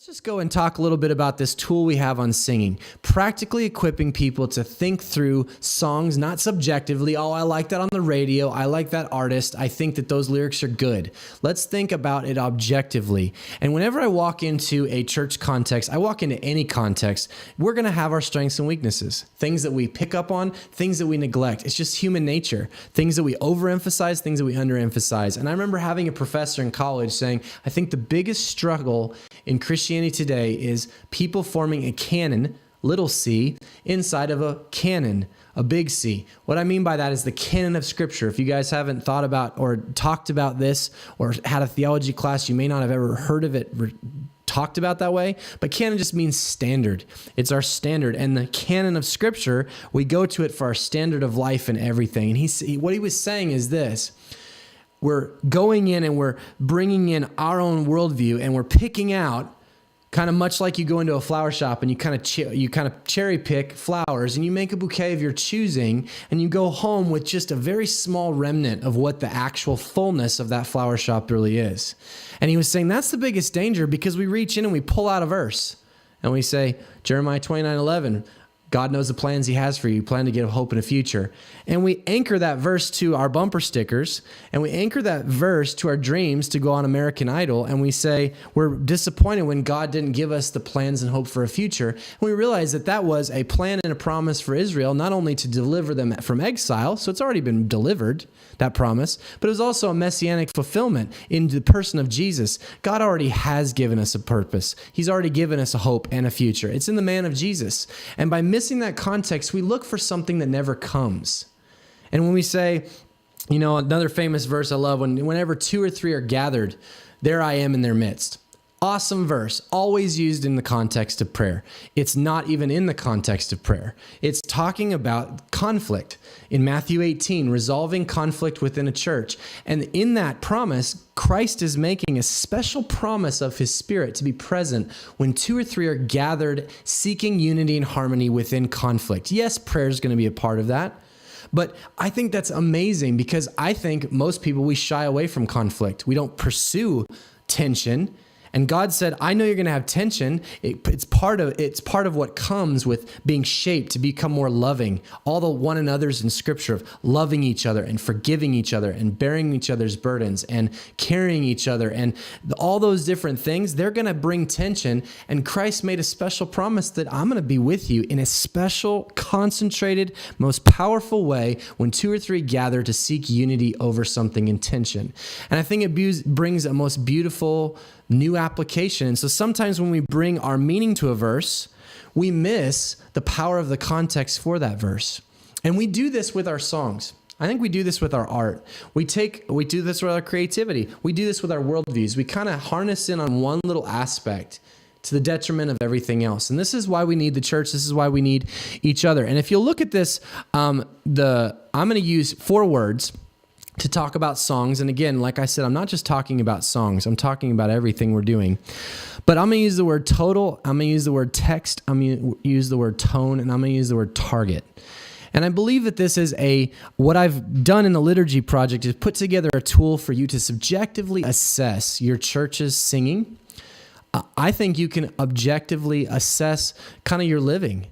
Let's just go and talk a little bit about this tool we have on singing, practically equipping people to think through songs, not subjectively. Oh, I like that on the radio. I like that artist. I think that those lyrics are good. Let's think about it objectively. And whenever I walk into a church context, I walk into any context, we're going to have our strengths and weaknesses, things that we pick up on, things that we neglect. It's just human nature, things that we overemphasize, things that we underemphasize. And I remember having a professor in college saying, I think the biggest struggle in Christianity today is people forming a canon, little c, inside of a canon, a big C. What I mean by that is the canon of Scripture. If you guys haven't thought about or talked about this or had a theology class, you may not have ever heard of it talked about that way, but canon just means standard. It's our standard. And the canon of Scripture, we go to it for our standard of life and everything. And what he was saying is this: we're going in and we're bringing in our own worldview and we're picking out, kind of much like you go into a flower shop and you kind of cherry pick flowers and you make a bouquet of your choosing and you go home with just a very small remnant of what the actual fullness of that flower shop really is. And he was saying that's the biggest danger, because we reach in and we pull out a verse and we say, Jeremiah 29:11, God knows the plans he has for you, plan to give hope in a future. And we anchor that verse to our bumper stickers, and we anchor that verse to our dreams to go on American Idol, and we say we're disappointed when God didn't give us the plans and hope for a future. And we realize that that was a plan and a promise for Israel, not only to deliver them from exile, so it's already been delivered, that promise, but it was also a messianic fulfillment in the person of Jesus. God already has given us a purpose. He's already given us a hope and a future. It's in the man of Jesus. And by missing that context, we look for something that never comes. And when we say, another famous verse I love, whenever two or three are gathered, there I am in their midst. Awesome verse, always used in the context of prayer. It's not even in the context of prayer. It's talking about conflict. In Matthew 18, resolving conflict within a church. And in that promise, Christ is making a special promise of his Spirit to be present when two or three are gathered, seeking unity and harmony within conflict. Yes, prayer is going to be a part of that. But I think that's amazing, because I think most people, we shy away from conflict. We don't pursue tension. And God said, I know you're going to have tension. It's part of what comes with being shaped to become more loving. All the one another's in Scripture of loving each other and forgiving each other and bearing each other's burdens and carrying each other, and all those different things, they're going to bring tension. And Christ made a special promise that I'm going to be with you in a special, concentrated, most powerful way when two or three gather to seek unity over something in tension. And I think it brings a most beautiful new application. And so sometimes when we bring our meaning to a verse, we miss the power of the context for that verse. And we do this with our songs. I think we do this with our art. We do this with our creativity. We do this with our worldviews. We kind of harness in on one little aspect to the detriment of everything else. And this is why we need the church. This is why we need each other. And if you'll look at this, I'm going to use 4 words to talk about songs. And again, like I said, I'm not just talking about songs. I'm talking about everything we're doing. But I'm going to use the word total. I'm going to use the word text. I'm going to use the word tone. And I'm going to use the word target. And I believe that this is what I've done in the liturgy project is put together a tool for you to subjectively assess your church's singing. I think you can objectively assess kind of your living.